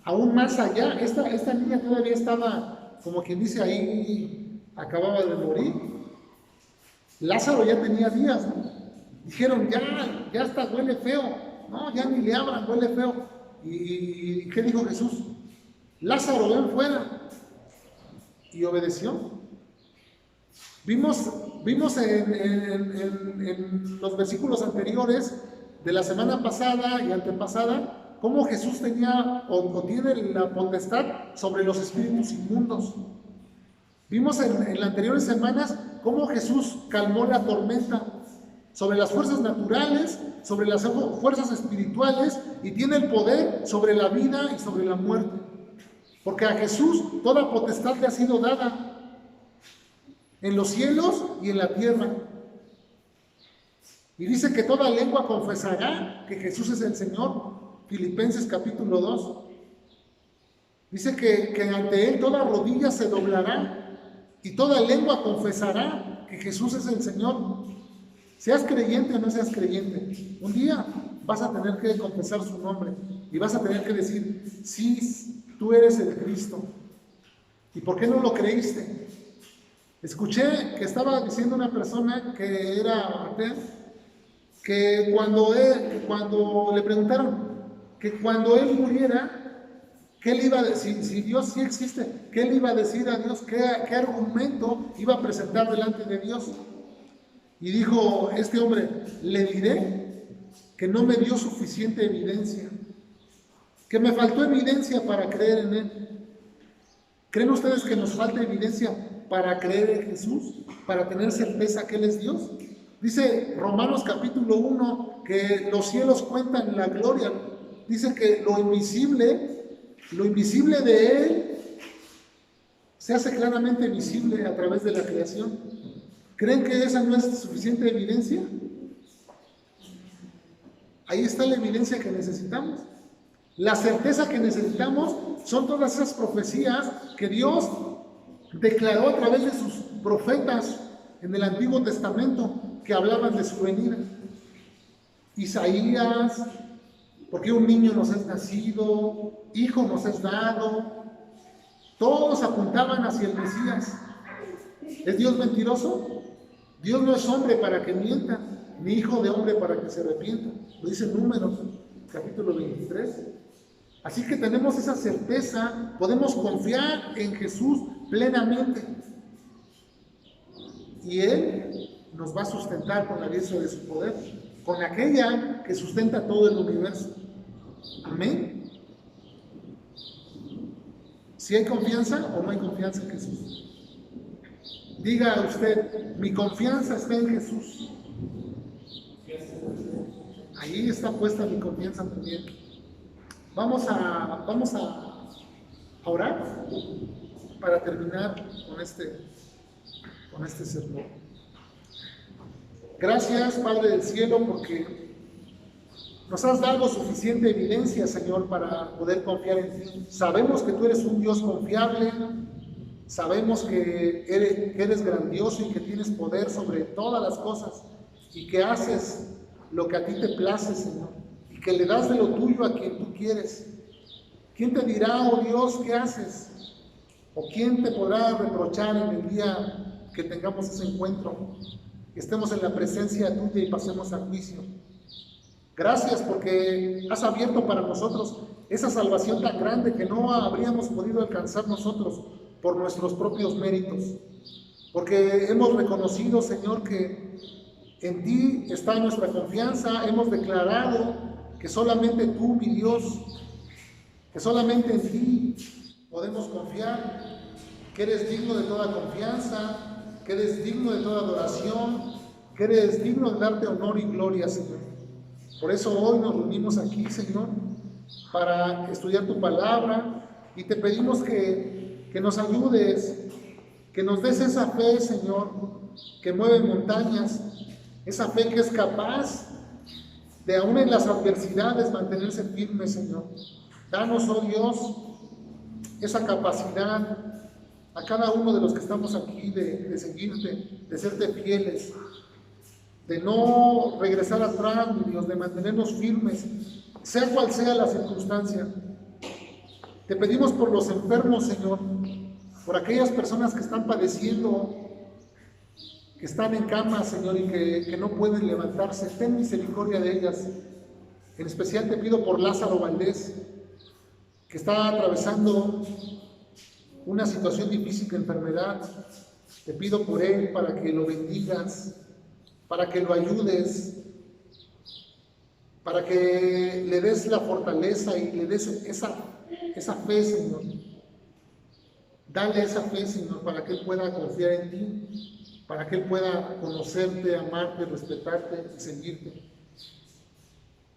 Aún más allá, esta niña todavía estaba, como quien dice, ahí acababa de morir. Lázaro ya tenía días, ¿no? Dijeron: ya está, huele feo. No, ya ni le abran, huele feo. ¿Y qué dijo Jesús? Lázaro, ven fuera. Y obedeció. Vimos en los versículos anteriores de la semana pasada y antepasada cómo Jesús tenía o tiene la potestad sobre los espíritus inmundos. Vimos en las anteriores semanas cómo Jesús calmó la tormenta sobre las fuerzas naturales, sobre las fuerzas espirituales, y tiene el poder sobre la vida y sobre la muerte. Porque a Jesús toda potestad le ha sido dada en los cielos y en la tierra. Y dice que toda lengua confesará que Jesús es el Señor. Filipenses capítulo 2. Dice que ante Él toda rodilla se doblará y toda lengua confesará que Jesús es el Señor. Seas creyente o no seas creyente, un día vas a tener que confesar su nombre y vas a tener que decir, sí, tú eres el Cristo. ¿Y por qué no lo creíste? Escuché que estaba diciendo una persona que era atea, que cuando le preguntaron que cuando él muriera, ¿qué le iba a decir? Si Dios sí existe, ¿qué le iba a decir a Dios? ¿Qué argumento iba a presentar delante de Dios? Y dijo este hombre, le diré que no me dio suficiente evidencia, que me faltó evidencia para creer en Él. ¿Creen ustedes que nos falta evidencia para creer en Jesús? ¿Para tener certeza que Él es Dios? Dice Romanos capítulo 1 que los cielos cuentan la gloria. Dice que lo invisible de Él se hace claramente visible a través de la creación. ¿Creen que esa no es suficiente evidencia? Ahí está la evidencia que necesitamos. La certeza que necesitamos son todas esas profecías que Dios declaró a través de sus profetas en el Antiguo Testamento que hablaban de su venida. Isaías, porque un niño nos es nacido, hijo nos es dado, todos apuntaban hacia el Mesías. ¿Es Dios mentiroso? Dios no es hombre para que mienta, ni hijo de hombre para que se arrepienta. Lo dice Números, capítulo 23. Así que tenemos esa certeza, podemos confiar en Jesús plenamente. Y Él nos va a sustentar con la diestra de su poder, con aquella que sustenta todo el universo. Amén. ¿Si hay confianza o no hay confianza en Jesús? Diga usted, mi confianza está en Jesús. Ahí está puesta mi confianza también. Vamos a orar para terminar con este sermón. Gracias, Padre del cielo, porque nos has dado suficiente evidencia, Señor, para poder confiar en ti. Sabemos que tú eres un Dios confiable. Sabemos que eres grandioso y que tienes poder sobre todas las cosas y que haces lo que a ti te place, Señor, y que le das de lo tuyo a quien tú quieres. ¿Quién te dirá, oh Dios, qué haces? ¿O quién te podrá reprochar en el día que tengamos ese encuentro, que estemos en la presencia tuya y pasemos a juicio? Gracias porque has abierto para nosotros esa salvación tan grande que no habríamos podido alcanzar nosotros por nuestros propios méritos, porque hemos reconocido, Señor, que en ti está nuestra confianza. Hemos declarado que solamente tú, mi Dios, que solamente en ti podemos confiar, que eres digno de toda confianza, que eres digno de toda adoración, que eres digno de darte honor y gloria, Señor. Por eso hoy nos reunimos aquí, Señor, para estudiar tu palabra, y te pedimos que nos ayudes, que nos des esa fe, Señor, que mueve montañas, esa fe que es capaz de aún en las adversidades mantenerse firme, Señor. Danos, oh Dios, esa capacidad a cada uno de los que estamos aquí de seguirte, de serte fieles, de no regresar atrás, mi Dios, de mantenernos firmes, sea cual sea la circunstancia. Te pedimos por los enfermos, Señor, por aquellas personas que están padeciendo, que están en cama, Señor, y que no pueden levantarse. Ten misericordia de ellas. En especial te pido por Lázaro Valdés, que está atravesando una situación difícil de enfermedad. Te pido por él para que lo bendigas, para que lo ayudes, para que le des la fortaleza y le des esa fe, Señor. Dale esa fe, Señor, para que él pueda confiar en ti, para que él pueda conocerte, amarte, respetarte y seguirte.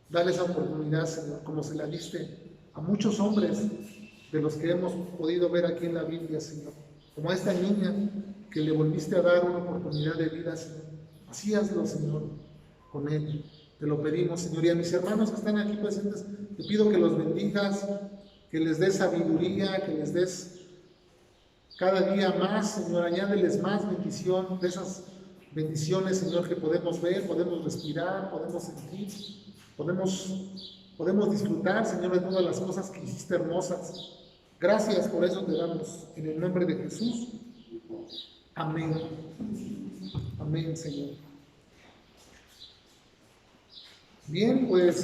Dale esa oportunidad, Señor, como se la diste a muchos hombres de los que hemos podido ver aquí en la Biblia, Señor. Como a esta niña que le volviste a dar una oportunidad de vida, Señor. Así hazlo, Señor. con Él. Te lo pedimos, Señor. Y a mis hermanos que están aquí presentes, te pido que los bendigas, que les des sabiduría, que les des cada día más, Señor. Añádeles más bendición, de esas bendiciones, Señor, que podemos ver, podemos respirar, podemos sentir, podemos disfrutar, Señor, de todas las cosas que hiciste hermosas. Gracias por eso te damos, en el nombre de Jesús. Amén. Amén, Señor. Bien, pues